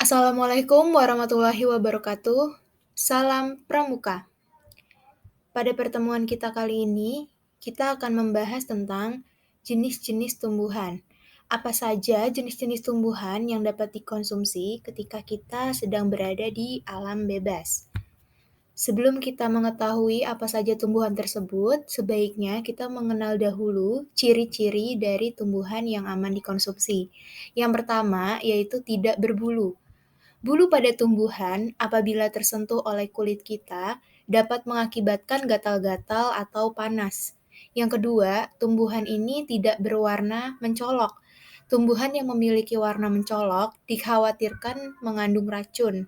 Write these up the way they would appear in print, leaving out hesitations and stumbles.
Assalamualaikum warahmatullahi wabarakatuh. Salam Pramuka. Pada pertemuan kita kali ini, kita akan membahas tentang jenis-jenis tumbuhan. Apa saja jenis-jenis tumbuhan yang dapat dikonsumsi ketika kita sedang berada di alam bebas? Sebelum kita mengetahui apa saja tumbuhan tersebut, sebaiknya kita mengenal dahulu ciri-ciri dari tumbuhan yang aman dikonsumsi. Yang pertama yaitu tidak berbulu. Bulu pada tumbuhan, apabila tersentuh oleh kulit kita, dapat mengakibatkan gatal-gatal atau panas. Yang kedua, tumbuhan ini tidak berwarna mencolok. Tumbuhan yang memiliki warna mencolok dikhawatirkan mengandung racun.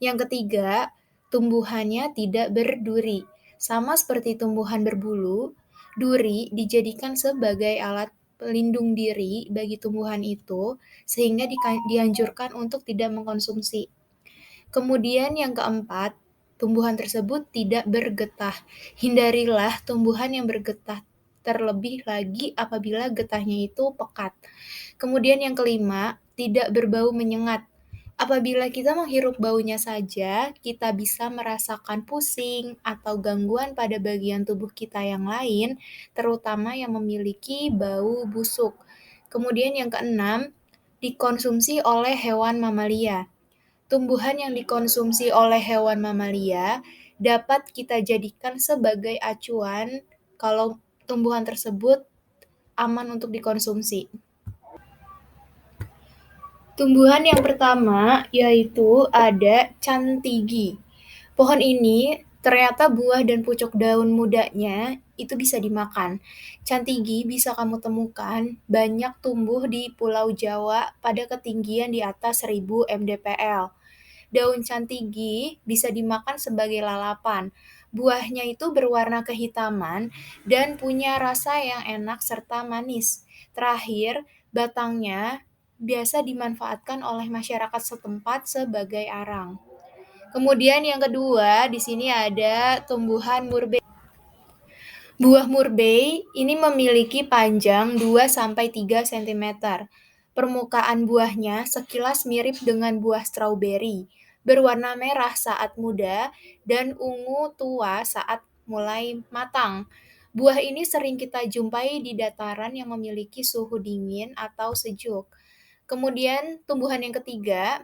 Yang ketiga, tumbuhannya tidak berduri. Sama seperti tumbuhan berbulu, duri dijadikan sebagai alat pelindung diri bagi tumbuhan itu, sehingga dianjurkan untuk tidak mengkonsumsi. Kemudian yang keempat, tumbuhan tersebut tidak bergetah. Hindarilah tumbuhan yang bergetah, terlebih lagi apabila getahnya itu pekat. Kemudian yang kelima, tidak berbau menyengat. Apabila kita menghirup baunya saja, kita bisa merasakan pusing atau gangguan pada bagian tubuh kita yang lain, terutama yang memiliki bau busuk. Kemudian yang keenam, dikonsumsi oleh hewan mamalia. Tumbuhan yang dikonsumsi oleh hewan mamalia dapat kita jadikan sebagai acuan kalau tumbuhan tersebut aman untuk dikonsumsi. Tumbuhan yang pertama yaitu ada cantigi. Pohon ini ternyata buah dan pucuk daun mudanya itu bisa dimakan. Cantigi bisa kamu temukan banyak tumbuh di Pulau Jawa pada ketinggian di atas 1000 mdpl. Daun cantigi bisa dimakan sebagai lalapan. Buahnya itu berwarna kehitaman dan punya rasa yang enak serta manis. Terakhir, batangnya biasa dimanfaatkan oleh masyarakat setempat sebagai arang. Kemudian yang kedua, di sini ada tumbuhan murbei. Buah murbei ini memiliki panjang 2-3 cm. Permukaan buahnya sekilas mirip dengan buah stroberi, berwarna merah saat muda dan ungu tua saat mulai matang. Buah ini sering kita jumpai di dataran yang memiliki suhu dingin atau sejuk. Kemudian tumbuhan yang ketiga,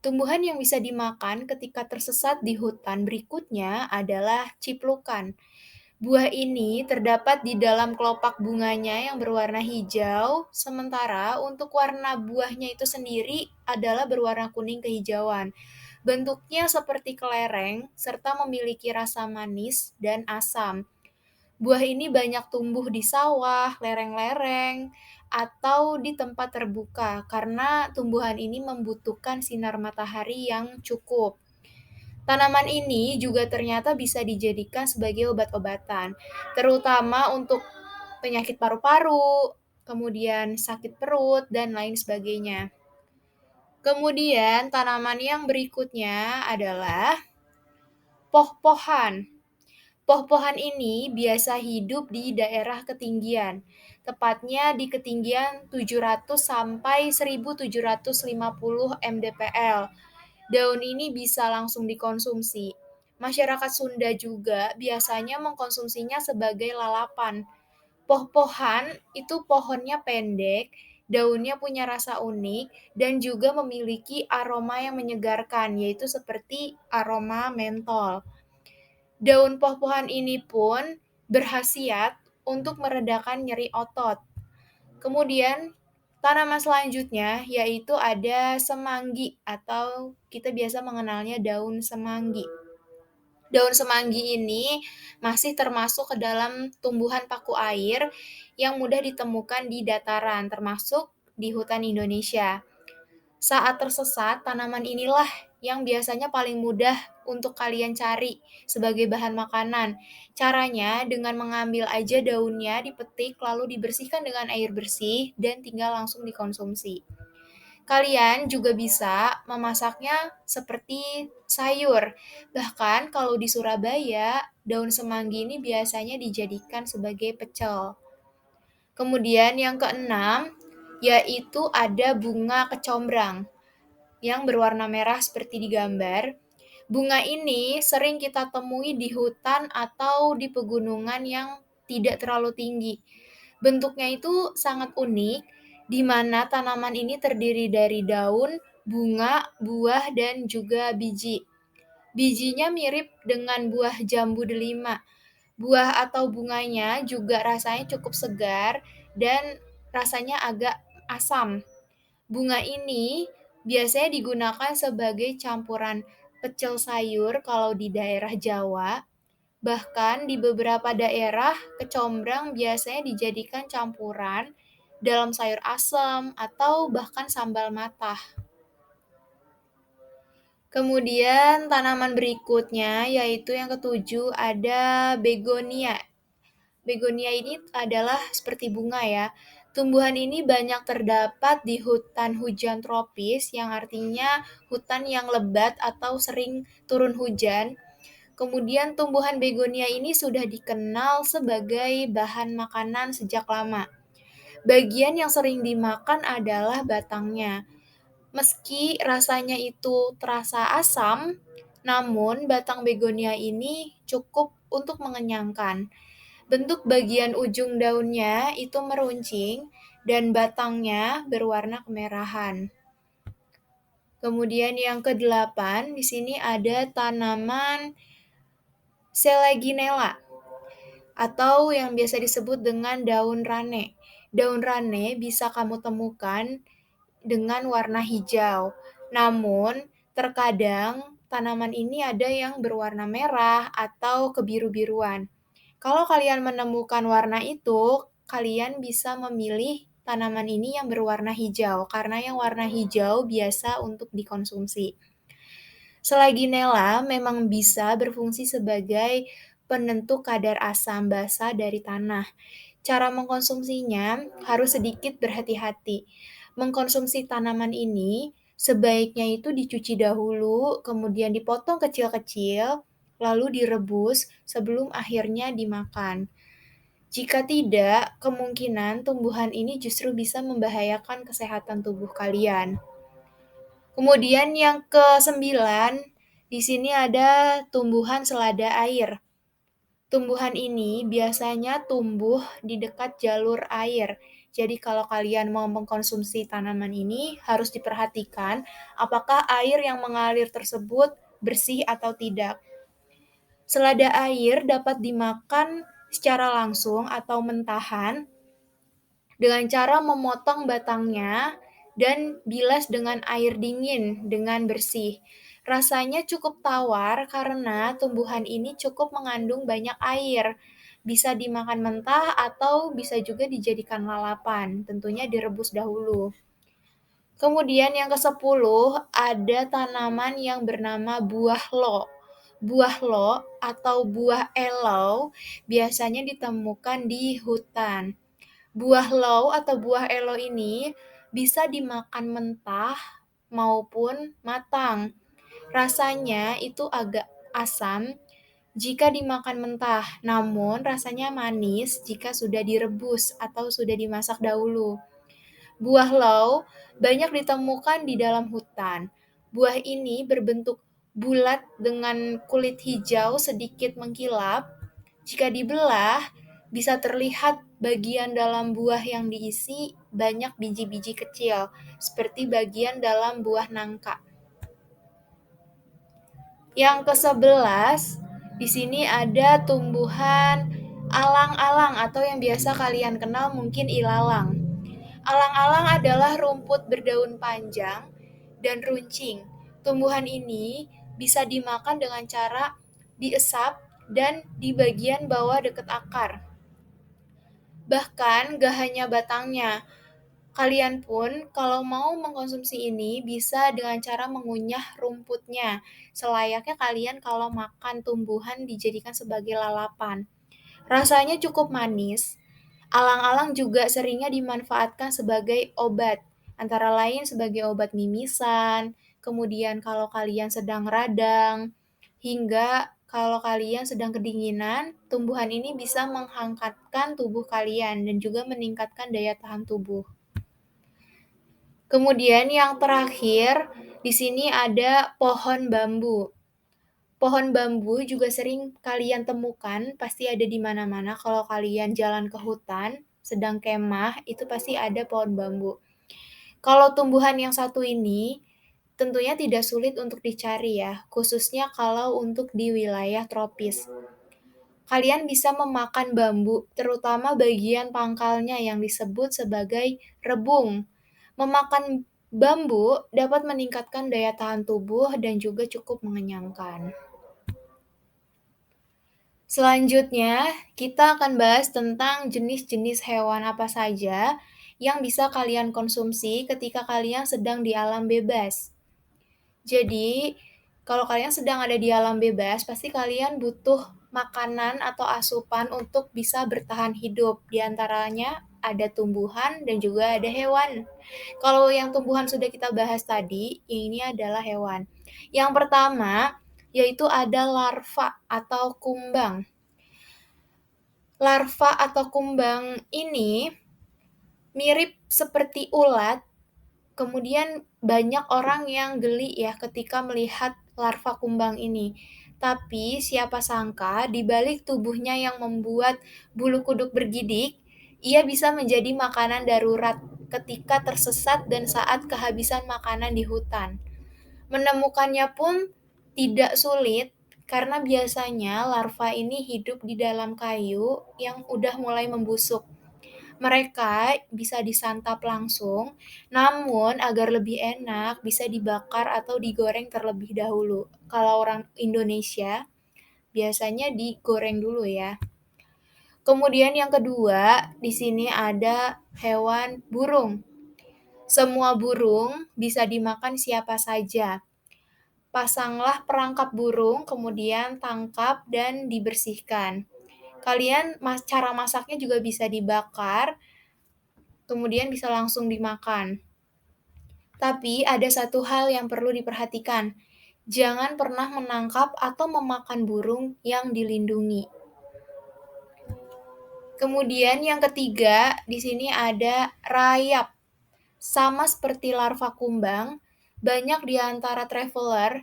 tumbuhan yang bisa dimakan ketika tersesat di hutan berikutnya adalah ciplukan. Buah ini terdapat di dalam kelopak bunganya yang berwarna hijau, sementara untuk warna buahnya itu sendiri adalah berwarna kuning kehijauan. Bentuknya seperti kelereng, serta memiliki rasa manis dan asam. Buah ini banyak tumbuh di sawah, lereng-lereng, atau di tempat terbuka karena tumbuhan ini membutuhkan sinar matahari yang cukup. Tanaman ini juga ternyata bisa dijadikan sebagai obat-obatan, terutama untuk penyakit paru-paru, kemudian sakit perut, dan lain sebagainya. Kemudian tanaman yang berikutnya adalah poh-pohan. Poh-pohan ini biasa hidup di daerah ketinggian, tepatnya di ketinggian 700 sampai 1750 mdpl. Daun ini bisa langsung dikonsumsi. Masyarakat Sunda juga biasanya mengkonsumsinya sebagai lalapan. Poh-pohan itu pohonnya pendek, daunnya punya rasa unik, dan juga memiliki aroma yang menyegarkan, yaitu seperti aroma mentol. Daun poh-pohan ini pun berkhasiat untuk meredakan nyeri otot. Kemudian tanaman selanjutnya yaitu ada semanggi atau kita biasa mengenalnya daun semanggi. Daun semanggi ini masih termasuk ke dalam tumbuhan paku air yang mudah ditemukan di dataran, termasuk di hutan Indonesia. Saat tersesat, tanaman inilah yang biasanya paling mudah untuk kalian cari sebagai bahan makanan. Caranya dengan mengambil aja daunnya, dipetik, lalu dibersihkan dengan air bersih, dan tinggal langsung dikonsumsi. Kalian juga bisa memasaknya seperti sayur. Bahkan kalau di Surabaya, daun semanggi ini biasanya dijadikan sebagai pecel. Kemudian yang keenam, yaitu ada bunga kecombrang. yang berwarna merah seperti di gambar. Bunga ini sering kita temui di hutan atau di pegunungan yang tidak terlalu tinggi. Bentuknya itu sangat unik, di mana tanaman ini terdiri dari daun, bunga, buah, dan juga biji. Bijinya mirip dengan buah jambu delima. Buah atau bunganya juga rasanya cukup segar dan rasanya agak asam. Bunga ini biasanya digunakan sebagai campuran pecel sayur kalau di daerah Jawa. Bahkan di beberapa daerah, kecombrang biasanya dijadikan campuran dalam sayur asam atau bahkan sambal matah. Kemudian tanaman berikutnya yaitu yang ketujuh ada begonia. Begonia ini adalah seperti bunga ya. Tumbuhan ini banyak terdapat di hutan hujan tropis yang artinya hutan yang lebat atau sering turun hujan. Kemudian tumbuhan begonia ini sudah dikenal sebagai bahan makanan sejak lama. Bagian yang sering dimakan adalah batangnya. Meski rasanya itu terasa asam, namun batang begonia ini cukup untuk mengenyangkan. Bentuk bagian ujung daunnya itu meruncing dan batangnya berwarna kemerahan. Kemudian yang kedelapan, di sini ada tanaman Selaginella atau yang biasa disebut dengan daun rane. Daun rane bisa kamu temukan dengan warna hijau. Namun, terkadang tanaman ini ada yang berwarna merah atau kebiru-biruan. Kalau kalian menemukan warna itu, kalian bisa memilih tanaman ini yang berwarna hijau, karena yang warna hijau biasa untuk dikonsumsi. Selaginella memang bisa berfungsi sebagai penentu kadar asam basa dari tanah. Cara mengkonsumsinya harus sedikit berhati-hati. Mengkonsumsi tanaman ini sebaiknya itu dicuci dahulu, kemudian dipotong kecil-kecil, lalu direbus sebelum akhirnya dimakan. Jika tidak, kemungkinan tumbuhan ini justru bisa membahayakan kesehatan tubuh kalian. Kemudian yang kesembilan, di sini ada tumbuhan selada air. Tumbuhan ini biasanya tumbuh di dekat jalur air. Jadi kalau kalian mau mengkonsumsi tanaman ini harus diperhatikan apakah air yang mengalir tersebut bersih atau tidak. Selada air dapat dimakan secara langsung atau mentahan dengan cara memotong batangnya dan bilas dengan air dingin dengan bersih. Rasanya cukup tawar karena tumbuhan ini cukup mengandung banyak air. Bisa dimakan mentah atau bisa juga dijadikan lalapan, tentunya direbus dahulu. Kemudian yang ke-10 ada tanaman yang bernama buah lo. Buah lo atau buah elau biasanya ditemukan di hutan. Buah lau atau buah elo ini bisa dimakan mentah maupun matang. Rasanya itu agak asam jika dimakan mentah, namun rasanya manis jika sudah direbus atau sudah dimasak dahulu. Buah lau banyak ditemukan di dalam hutan. Buah ini berbentuk bulat dengan kulit hijau sedikit mengkilap. Jika dibelah, bisa terlihat bagian dalam buah yang diisi banyak biji-biji kecil, seperti bagian dalam buah nangka. Yang ke-11, di sini ada tumbuhan alang-alang atau yang biasa kalian kenal mungkin ilalang. Alang-alang adalah rumput berdaun panjang dan runcing. Tumbuhan ini bisa dimakan dengan cara diesap dan di bagian bawah dekat akar. Bahkan gak hanya batangnya, kalian pun kalau mau mengkonsumsi ini bisa dengan cara mengunyah rumputnya, selayaknya kalian kalau makan tumbuhan dijadikan sebagai lalapan. Rasanya cukup manis. Alang-alang juga seringnya dimanfaatkan sebagai obat, antara lain sebagai obat mimisan, kemudian kalau kalian sedang radang, hingga kalau kalian sedang kedinginan, tumbuhan ini bisa menghangatkan tubuh kalian dan juga meningkatkan daya tahan tubuh. Kemudian yang terakhir, di sini ada pohon bambu. Pohon bambu juga sering kalian temukan, pasti ada di mana-mana kalau kalian jalan ke hutan, sedang kemah, itu pasti ada pohon bambu. Kalau tumbuhan yang satu ini, tentunya tidak sulit untuk dicari ya, khususnya kalau untuk di wilayah tropis. Kalian bisa memakan bambu, terutama bagian pangkalnya yang disebut sebagai rebung. Memakan bambu dapat meningkatkan daya tahan tubuh dan juga cukup mengenyangkan. Selanjutnya, kita akan bahas tentang jenis-jenis hewan apa saja yang bisa kalian konsumsi ketika kalian sedang di alam bebas. Jadi, kalau kalian sedang ada di alam bebas, pasti kalian butuh makanan atau asupan untuk bisa bertahan hidup. Di antaranya ada tumbuhan dan juga ada hewan. Kalau yang tumbuhan sudah kita bahas tadi, ini adalah hewan. Yang pertama, yaitu ada larva atau kumbang. Larva atau kumbang ini mirip seperti ulat. Kemudian banyak orang yang geli ya ketika melihat larva kumbang ini. Tapi siapa sangka di balik tubuhnya yang membuat bulu kuduk bergidik, ia bisa menjadi makanan darurat ketika tersesat dan saat kehabisan makanan di hutan. Menemukannya pun tidak sulit karena biasanya larva ini hidup di dalam kayu yang udah mulai membusuk. Mereka bisa disantap langsung, namun agar lebih enak bisa dibakar atau digoreng terlebih dahulu. Kalau orang Indonesia biasanya digoreng dulu ya. Kemudian yang kedua, di sini ada hewan burung. Semua burung bisa dimakan siapa saja. Pasanglah perangkap burung, kemudian tangkap dan dibersihkan. Cara masaknya juga bisa dibakar, kemudian bisa langsung dimakan. Tapi ada satu hal yang perlu diperhatikan. Jangan pernah menangkap atau memakan burung yang dilindungi. Kemudian yang ketiga, di sini ada rayap. Sama seperti larva kumbang, banyak di antara traveler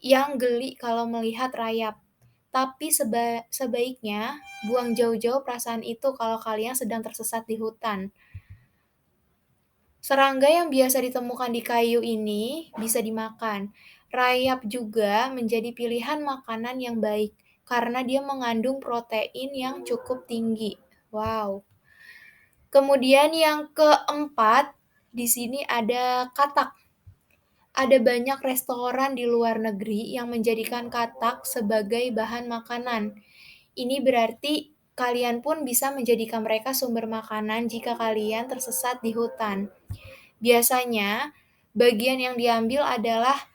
yang geli kalau melihat rayap. Tapi sebaiknya buang jauh-jauh perasaan itu kalau kalian sedang tersesat di hutan. Serangga yang biasa ditemukan di kayu ini bisa dimakan. Rayap juga menjadi pilihan makanan yang baik karena dia mengandung protein yang cukup tinggi. Wow. Kemudian yang keempat, di sini ada katak. Ada banyak restoran di luar negeri yang menjadikan katak sebagai bahan makanan. Ini berarti kalian pun bisa menjadikan mereka sumber makanan jika kalian tersesat di hutan. Biasanya, bagian yang diambil adalah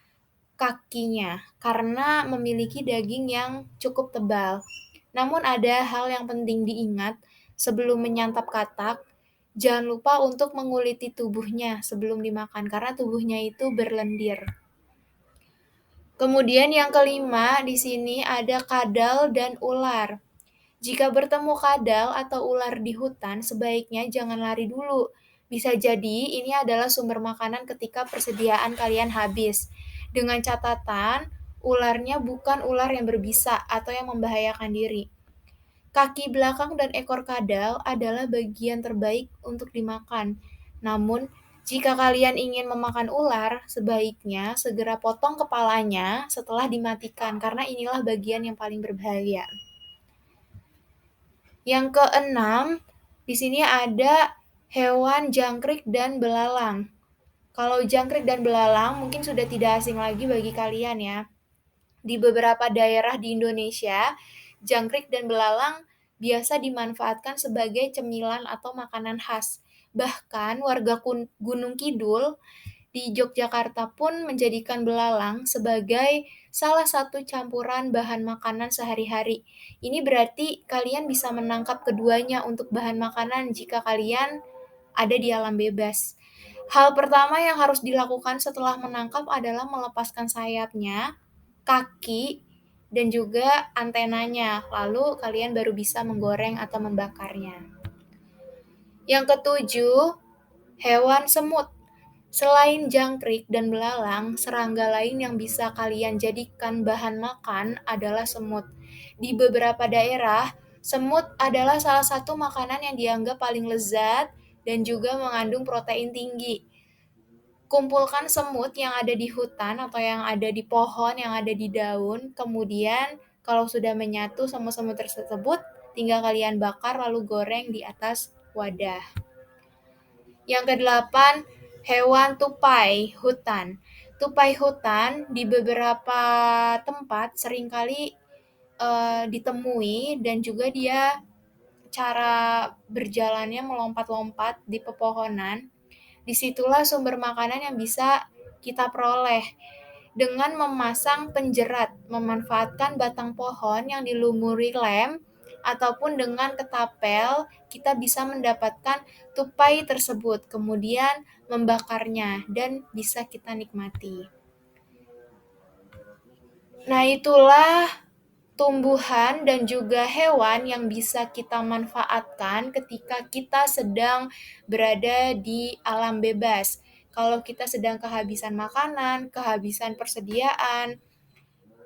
kakinya karena memiliki daging yang cukup tebal. Namun ada hal yang penting diingat sebelum menyantap katak, jangan lupa untuk menguliti tubuhnya sebelum dimakan karena tubuhnya itu berlendir. Kemudian yang kelima, di sini ada kadal dan ular. Jika bertemu kadal atau ular di hutan, sebaiknya jangan lari dulu. Bisa jadi ini adalah sumber makanan ketika persediaan kalian habis. Dengan catatan, ularnya bukan ular yang berbisa atau yang membahayakan diri. Kaki belakang dan ekor kadal adalah bagian terbaik untuk dimakan. Namun, jika kalian ingin memakan ular, sebaiknya segera potong kepalanya setelah dimatikan karena inilah bagian yang paling berbahaya. Yang keenam, di sini ada hewan jangkrik dan belalang. Kalau jangkrik dan belalang mungkin sudah tidak asing lagi bagi kalian ya. Di beberapa daerah di Indonesia, jangkrik dan belalang biasa dimanfaatkan sebagai cemilan atau makanan khas. Bahkan warga Gunung Kidul di Yogyakarta pun menjadikan belalang sebagai salah satu campuran bahan makanan sehari-hari. Ini berarti kalian bisa menangkap keduanya untuk bahan makanan jika kalian ada di alam bebas. Hal pertama yang harus dilakukan setelah menangkap adalah melepaskan sayapnya, kaki, dan juga antenanya. Lalu kalian baru bisa menggoreng atau membakarnya. Yang ketujuh, hewan semut. Selain jangkrik dan belalang, serangga lain yang bisa kalian jadikan bahan makan adalah semut. Di beberapa daerah, semut adalah salah satu makanan yang dianggap paling lezat dan juga mengandung protein tinggi. Kumpulkan semut yang ada di hutan atau yang ada di pohon yang ada di daun, kemudian kalau sudah menyatu semut-semut tersebut, tinggal kalian bakar lalu goreng di atas wadah. Yang kedelapan, hewan tupai hutan. Tupai hutan di beberapa tempat seringkali ditemui dan juga dia cara berjalannya melompat-lompat di pepohonan. Disitulah sumber makanan yang bisa kita peroleh dengan memasang penjerat, memanfaatkan batang pohon yang dilumuri lem, ataupun dengan ketapel, kita bisa mendapatkan tupai tersebut, kemudian membakarnya, dan bisa kita nikmati. Nah, itulah tumbuhan dan juga hewan yang bisa kita manfaatkan ketika kita sedang berada di alam bebas. Kalau kita sedang kehabisan makanan, kehabisan persediaan,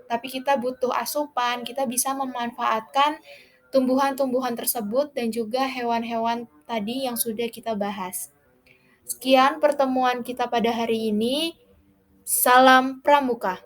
tapi kita butuh asupan, kita bisa memanfaatkan tumbuhan-tumbuhan tersebut dan juga hewan-hewan tadi yang sudah kita bahas. Sekian pertemuan kita pada hari ini. Salam Pramuka.